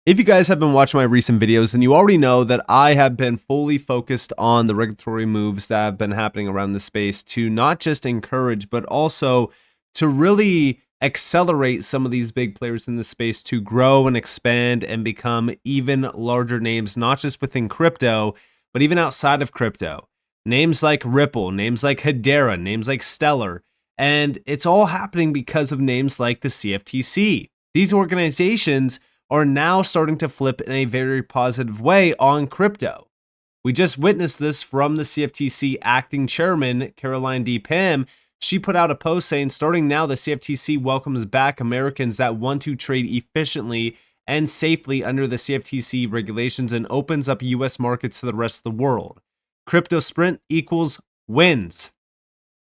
If you guys have been watching my recent videos, then you already know that I have been fully focused on the regulatory moves that have been happening around the space to not just encourage, but also to really accelerate some of these big players in the space to grow and expand and become even larger names, not just within crypto, but even outside of crypto. Names like Ripple, names like Hedera, names like Stellar, and it's all happening because of names like the CFTC. These organizations are now starting to flip in a very positive way on crypto. We just witnessed this from the CFTC acting chairman, Caroline D. Pam. She put out a post saying, starting now, the CFTC welcomes back Americans that want to trade efficiently and safely under the CFTC regulations and opens up US markets to the rest of the world. Crypto sprint equals wins.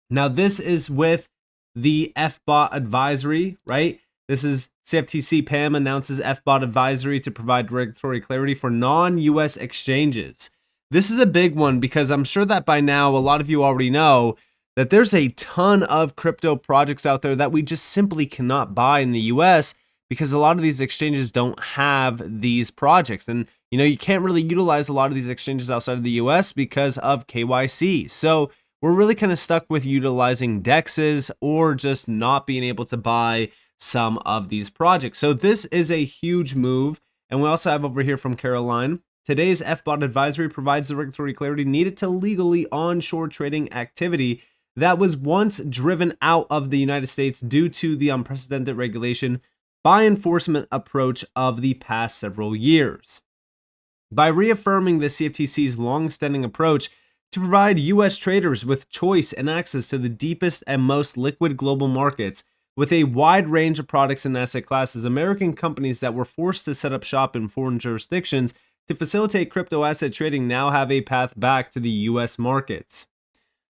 Now, this is with the FBOT advisory, right? This is CFTC Pam announces FBOT advisory to provide regulatory clarity for non-US exchanges. This is a big one because I'm sure that by now a lot of you already know that there's a ton of crypto projects out there that we just simply cannot buy in the US because a lot of these exchanges don't have these projects. And you can't really utilize a lot of these exchanges outside of the US because of KYC. So we're really kind of stuck with utilizing DEXs or just not being able to buy some of these projects. So this is a huge move. And we also have over here from Caroline, today's FBOT advisory provides the regulatory clarity needed to legally onshore trading activity that was once driven out of the United States due to the unprecedented regulation by enforcement approach of the past several years. By reaffirming the CFTC's long-standing approach to provide US traders with choice and access to the deepest and most liquid global markets, with a wide range of products and asset classes, American companies that were forced to set up shop in foreign jurisdictions to facilitate crypto asset trading now have a path back to the US markets.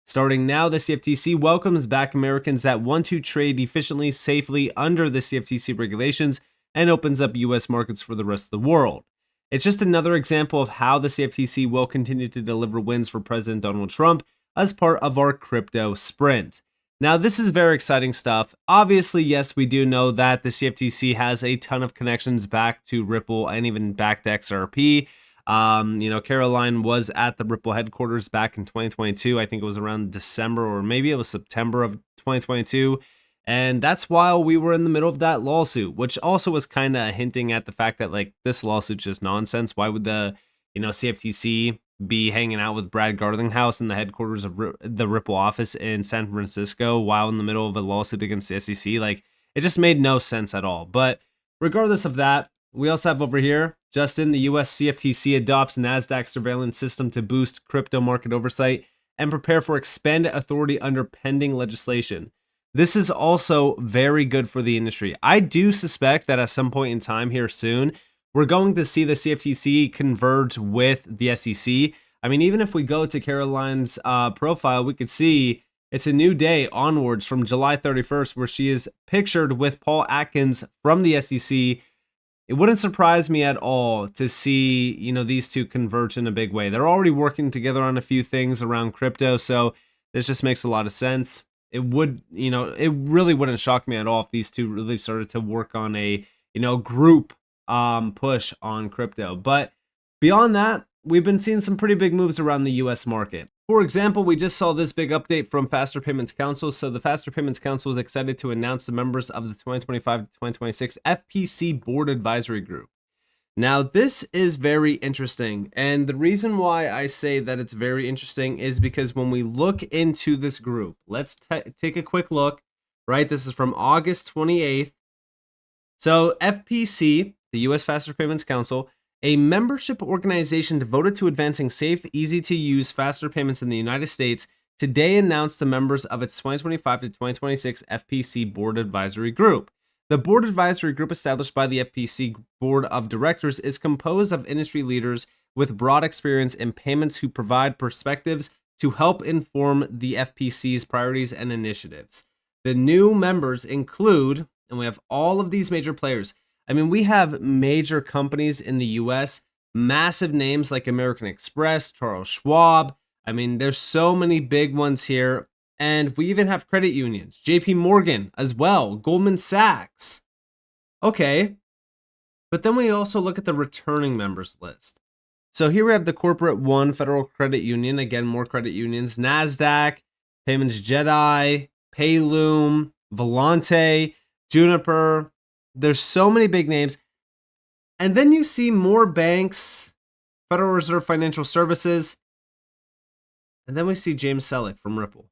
Starting now, the CFTC welcomes back Americans that want to trade efficiently, safely under the CFTC regulations and opens up US markets for the rest of the world. It's just another example of how the CFTC will continue to deliver wins for President Donald Trump as part of our crypto sprint. Now, this is very exciting stuff. Obviously, yes, we do know that the CFTC has a ton of connections back to Ripple and even back to XRP. Caroline was at the Ripple headquarters back in 2022. I think it was around December or maybe it was September of 2022. And that's while we were in the middle of that lawsuit, which also was kind of hinting at the fact that this lawsuit's just nonsense. Why would the, CFTC be hanging out with Brad Garlinghouse in the headquarters of the Ripple office in San Francisco while in the middle of a lawsuit against the SEC? It just made no sense at all. But regardless of that, we also have over here, Justin, the US CFTC adopts NASDAQ surveillance system to boost crypto market oversight and prepare for expanded authority under pending legislation. This is also very good for the industry. I do suspect that at some point in time here soon, we're going to see the CFTC converge with the SEC. I mean, even if we go to Caroline's profile, we could see it's a new day onwards from July 31st, where she is pictured with Paul Atkins from the SEC. It wouldn't surprise me at all to see, these two converge in a big way. They're already working together on a few things around crypto, so this just makes a lot of sense. It would, it really wouldn't shock me at all if these two really started to work on a, group push on crypto. But beyond that, we've been seeing some pretty big moves around the US market. For example, we just saw this big update from Faster Payments Council. So the Faster Payments Council is excited to announce the members of the 2025-2026 FPC Board Advisory Group. Now, this is very interesting. And the reason why I say that it's very interesting is because when we look into this group, let's take a quick look, right? This is from August 28th. So FPC, the US Faster Payments Council, a membership organization devoted to advancing safe, easy-to-use faster payments in the United States, today announced the members of its 2025 to 2026 FPC Board Advisory Group. The Board Advisory Group established by the FPC Board of Directors is composed of industry leaders with broad experience in payments who provide perspectives to help inform the FPC's priorities and initiatives. The new members include, and we have all of these major players. I mean, we have major companies in the US, massive names like American Express, Charles Schwab. I mean, there's so many big ones here. And we even have credit unions, JP Morgan as well, Goldman Sachs. Okay, But then we also look at the returning members list. So here we have the Corporate One Federal Credit Union. Again, more credit unions. NASDAQ, Payments Jedi, Payloom, Volante, Juniper. There's so many big names. And then you see more banks, Federal Reserve Financial Services. And then we see James Selleck from Ripple.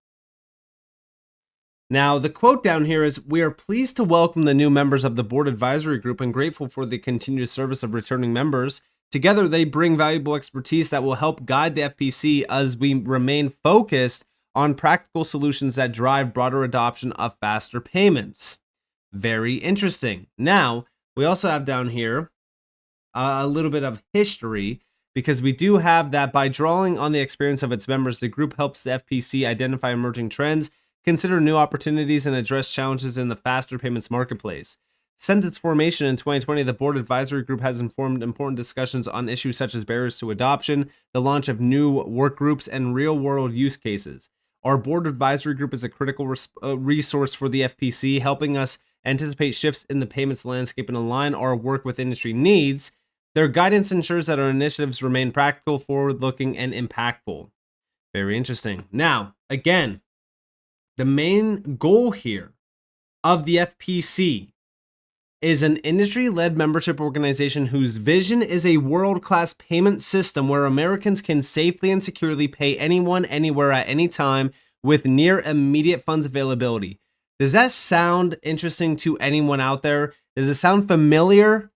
Now, the quote down here is, "We are pleased to welcome the new members of the board advisory group and grateful for the continued service of returning members. Together, they bring valuable expertise that will help guide the FPC as we remain focused on practical solutions that drive broader adoption of faster payments." Very interesting. Now, we also have down here a little bit of history, because we do have that by drawing on the experience of its members, the group helps the FPC identify emerging trends, consider new opportunities, and address challenges in the faster payments marketplace. Since its formation in 2020, the board advisory group has informed important discussions on issues such as barriers to adoption, the launch of new work groups, and real-world use cases. Our board advisory group is a critical resource for the FPC, helping us anticipate shifts in the payments landscape and align our work with industry needs. Their guidance ensures that our initiatives remain practical, forward-looking, and impactful. Very interesting. Now, again, the main goal here of the FPC is an industry-led membership organization whose vision is a world-class payment system where Americans can safely and securely pay anyone, anywhere, at any time with near immediate funds availability. Does that sound interesting to anyone out there? Does it sound familiar?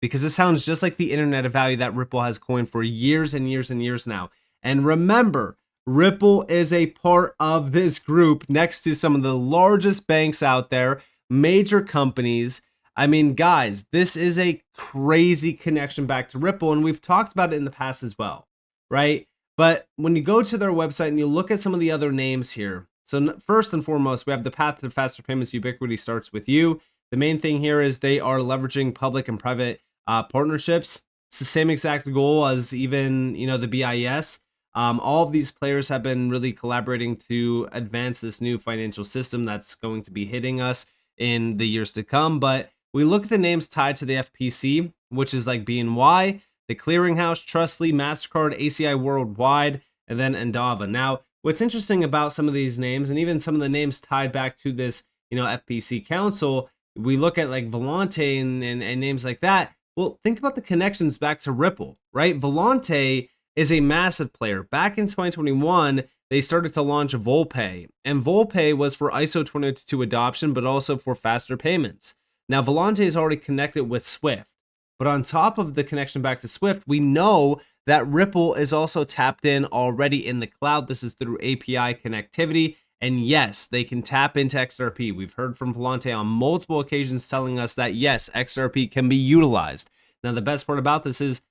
Because it sounds just like the Internet of Value that Ripple has coined for years and years and years now. And remember, Ripple is a part of this group next to some of the largest banks out there, major companies. I mean, guys, this is a crazy connection back to Ripple, and we've talked about it in the past as well, right? But when you go to their website and you look at some of the other names here, so first and foremost, we have the path to faster payments ubiquity starts with you. The main thing here is they are leveraging public and private partnerships. It's the same exact goal as even, the BIS. All of these players have been really collaborating to advance this new financial system that's going to be hitting us in the years to come. But we look at the names tied to the FPC, which is like BNY, the Clearinghouse, Trustly, MasterCard, ACI Worldwide, and then Endava. Now, what's interesting about some of these names, and even some of the names tied back to this, FPC council, we look at like Volante and names like that. Well, think about the connections back to Ripple, right? Volante is a massive player. Back in 2021, they started to launch Volpay, and Volpay was for ISO 20022 adoption, but also for faster payments. Now, Volante is already connected with Swift, but on top of the connection back to Swift, we know that Ripple is also tapped in already in the cloud. This is through API connectivity, and yes, they can tap into XRP. We've heard from Volante on multiple occasions telling us that yes, XRP can be utilized. Now, the best part about this is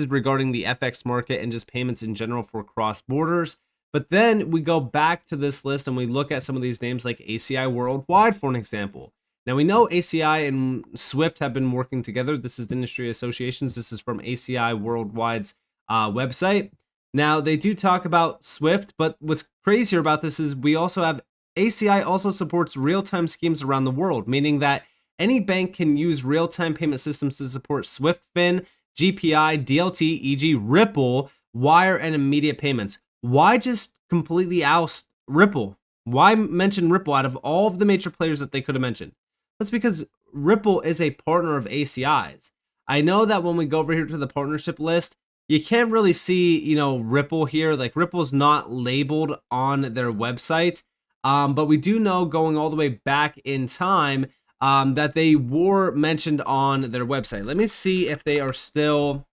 regarding the FX market and just payments in general for cross borders. But then we go back to this list and we look at some of these names like ACI Worldwide, for an example. Now, we know ACI and Swift have been working together. This is the industry associations. This is from ACI Worldwide's website. Now, they do talk about Swift, but what's crazier about this is we also have ACI also supports real-time schemes around the world, meaning that any bank can use real-time payment systems to support SwiftFin, GPI, DLT, e.g. Ripple, wire, and immediate payments. Why just completely oust Ripple? Why mention Ripple out of all of the major players that they could have mentioned? That's because Ripple is a partner of ACI's. I know that when we go over here to the partnership list, you can't really see, Ripple here. Like, Ripple's not labeled on their website. But we do know going all the way back in time that they were mentioned on their website. Let me see if they are still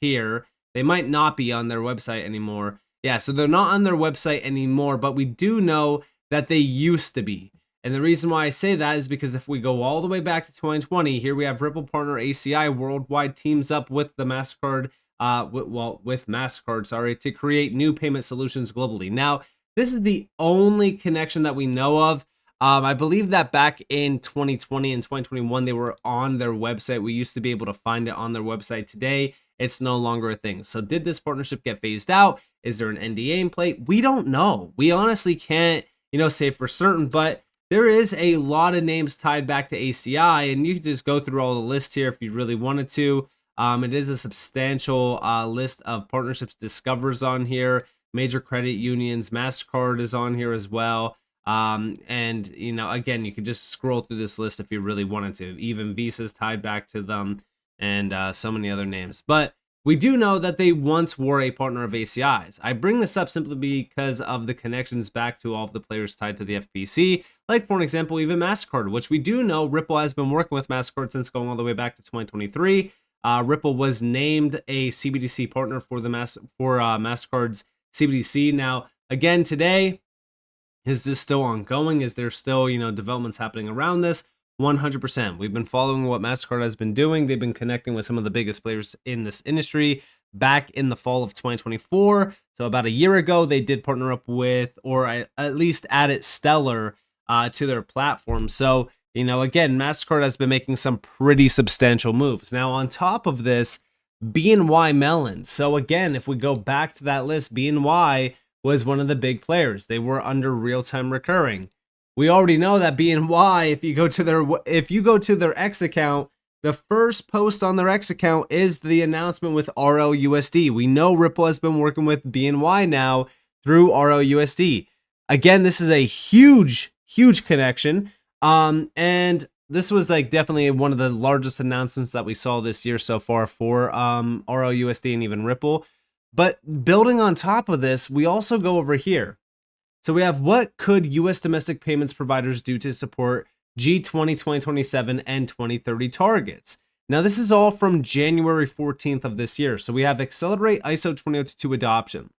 here. They might not be on their website anymore. Yeah, so they're not on their website anymore, but we do know that they used to be. And the reason why I say that is because if we go all the way back to 2020, here we have Ripple partner ACI Worldwide teams up with the MasterCard, with MasterCard, to create new payment solutions globally. Now, this is the only connection that we know of. I believe that back in 2020 and 2021, they were on their website. We used to be able to find it on their website. Today, it's no longer a thing. So did this partnership get phased out? Is there an NDA in play? We don't know. We honestly can't, say for certain, but there is a lot of names tied back to ACI, and you can just go through all the lists here if you really wanted to. It is a substantial list of partnerships. Discover's on here, major credit unions, MasterCard is on here as well. And, you know, again, you could just scroll through this list if you really wanted to. Even Visa's tied back to them, and so many other names. But we do know that they once were a partner of ACI's. I bring this up simply because of the connections back to all of the players tied to the FPC, like, for an example, even MasterCard, which we do know Ripple has been working with MasterCard since going all the way back to 2023. Ripple was named a CBDC partner for the MasterCard's CBDC. Now, again, today, is this still ongoing? Is there still, you know, developments happening around this? 100%. We've been following what MasterCard has been doing. They've been connecting with some of the biggest players in this industry back in the fall of 2024. So about a year ago, they did partner up with, or at least added Stellar to their platform. So, you know, again, MasterCard has been making some pretty substantial moves. Now, on top of this, BNY Mellon. So again, if we go back to that list, BNY was one of the big players. They were under real-time recurring. We already know that BNY, if you go to their X account, the first post on their X account is the announcement with RLUSD. We know Ripple has been working with BNY now through RLUSD. Again, this is a huge connection. And this was like definitely one of the largest announcements that we saw this year so far for RLUSD and even Ripple. But building on top of this, we also go over here. So we have, what could U.S. domestic payments providers do to support G20 2027 and 2030 targets? Now, this is all from January 14th of this year. So we have accelerate ISO 2022 adoption.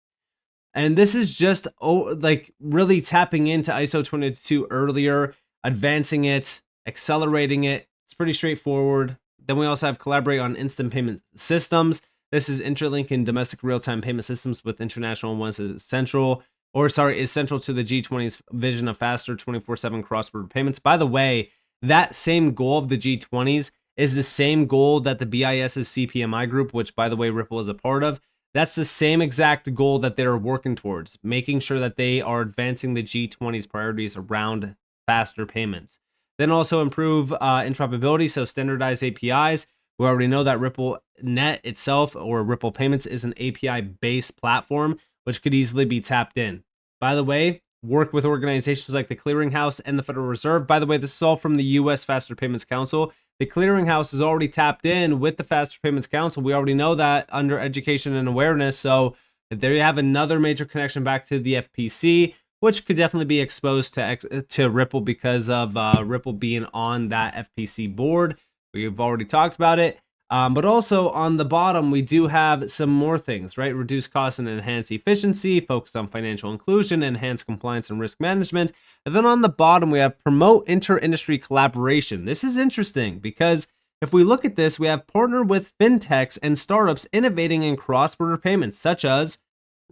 And this is just like really tapping into ISO 2022 earlier, advancing it, accelerating it. It's pretty straightforward. Then we also have collaborate on instant payment systems. This is interlinking domestic real-time payment systems with international ones is central to the G20's vision of faster 24/7 cross-border payments. By the way, that same goal of the G20s is the same goal that the BIS's CPMI group, which by the way Ripple is a part of, that's the same exact goal that they're working towards, making sure that they are advancing the G20's priorities around faster payments. Then also improve interoperability, so standardized APIs. We already know that RippleNet itself, or Ripple Payments, is an API-based platform which could easily be tapped in. By the way, work with organizations like the Clearinghouse and the Federal Reserve. By the way, this is all from the U.S. Faster Payments Council. The Clearinghouse is already tapped in with the Faster Payments Council. We already know that under education and awareness. So there you have another major connection back to the FPC, which could definitely be exposed to Ripple because of Ripple being on that FPC board. We've already talked about it. But also on the bottom, we do have some more things, right? Reduce costs and enhance efficiency, focus on financial inclusion, enhance compliance and risk management. And then on the bottom, we have promote inter-industry collaboration. This is interesting because if we look at this, we have partner with fintechs and startups innovating in cross-border payments, such as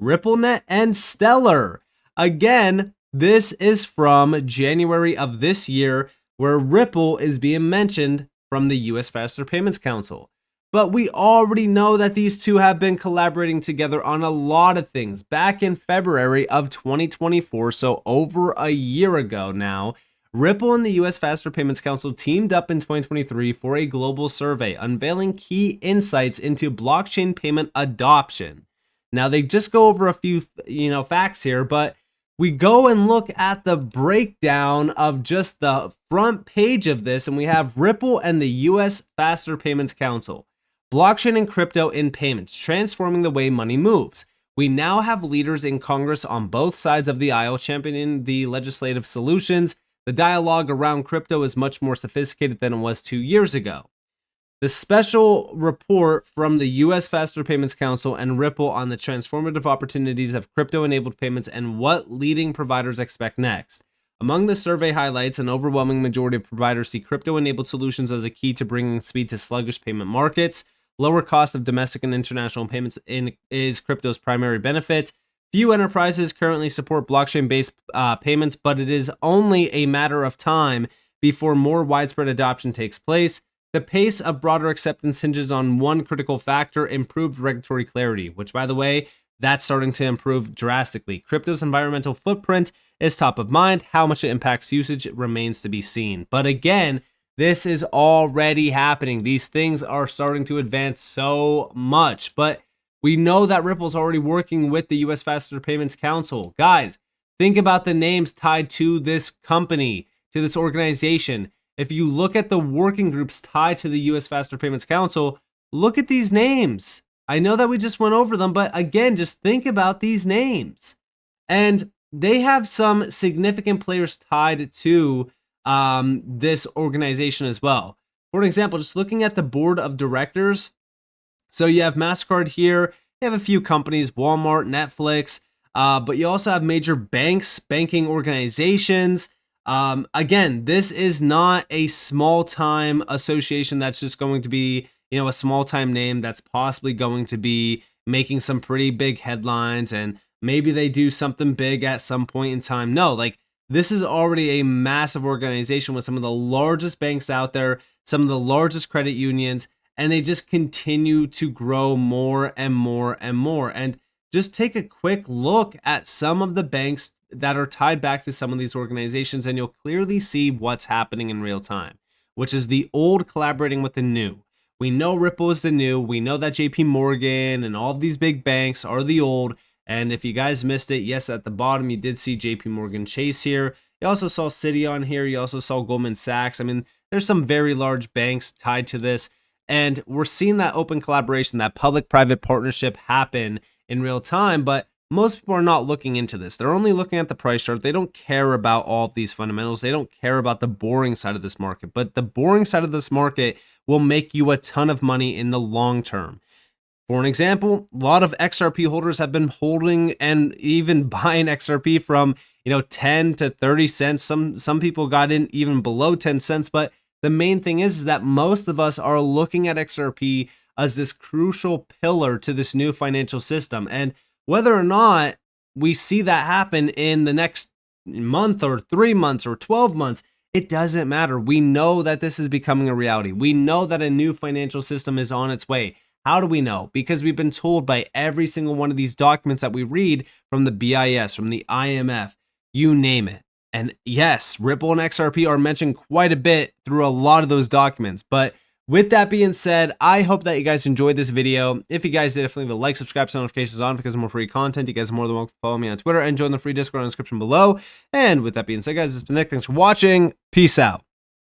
RippleNet and Stellar. Again, this is from January of this year, where Ripple is being mentioned from the U.S. Faster Payments Council. But we already know that these two have been collaborating together on a lot of things back in February of 2024, so over a year ago now. Ripple and the U.S. Faster Payments Council teamed up in 2023 for a global survey unveiling key insights into blockchain payment adoption. Now, they just go over a few, facts here, but we go and look at the breakdown of just the front page of this, and we have Ripple and the U.S. Faster Payments Council. Blockchain and crypto in payments, transforming the way money moves. We now have leaders in Congress on both sides of the aisle championing the legislative solutions. The dialogue around crypto is much more sophisticated than it was 2 years ago. The special report from the U.S. Faster Payments Council and Ripple on the transformative opportunities of crypto-enabled payments and what leading providers expect next. Among the survey highlights, an overwhelming majority of providers see crypto-enabled solutions as a key to bringing speed to sluggish payment markets. Lower cost of domestic and international payments is crypto's primary benefit. Few enterprises currently support blockchain-based payments, but it is only a matter of time before more widespread adoption takes place. The pace of broader acceptance hinges on one critical factor: improved regulatory clarity, which, by the way, that's starting to improve drastically. Crypto's environmental footprint is top of mind. How much it impacts usage remains to be seen. But again, this is already happening. These things are starting to advance so much. But we know that Ripple's already working with the US Faster Payments Council. Guys, think about the names tied to this company, to this organization. If you look at the working groups tied to the US Faster Payments Council, look at these names. I know that we just went over them, but again, just think about these names. And they have some significant players tied to this organization as well. For example, just looking at the board of directors. So you have MasterCard here. You have a few companies, Walmart, Netflix, but you also have major banks, banking organizations. Again, this is not a small-time association that's just going to be, a small-time name that's possibly going to be making some pretty big headlines, and maybe they do something big at some point in time. No, like, this is already a massive organization with some of the largest banks out there, some of the largest credit unions, and they just continue to grow more and more and more. And just take a quick look at some of the banks that are tied back to some of these organizations, and you'll clearly see what's happening in real time, which is the old collaborating with the new. We know Ripple is the new. We know that JP Morgan and all of these big banks are the old. And if you guys missed it, yes, at the bottom, you did see JP Morgan Chase here. You also saw Citi on here. You also saw Goldman Sachs. I mean, there's some very large banks tied to this. And we're seeing that open collaboration, that public-private partnership happen in real time. But most people are not looking into this. They're only looking at the price chart. They don't care about all of these fundamentals. They don't care about the boring side of this market. But the boring side of this market will make you a ton of money in the long term. For an example, a lot of XRP holders have been holding and even buying XRP from 10 to 30 cents. Some people got in even below 10 cents. But the main thing is that most of us are looking at XRP as this crucial pillar to this new financial system. And whether or not we see that happen in the next month or 3 months or 12 months, it doesn't matter. We know that this is becoming a reality. We know that a new financial system is on its way. How do we know? Because we've been told by every single one of these documents that we read from the BIS, from the IMF, you name it. And yes, Ripple and XRP are mentioned quite a bit through a lot of those documents. But with that being said, I hope that you guys enjoyed this video. If you guys did, definitely leave a like, subscribe, set notifications on because of more free content. You guys are more than welcome to follow me on Twitter and join the free Discord in the description below. And with that being said, guys, this has been Nick. Thanks for watching. Peace out.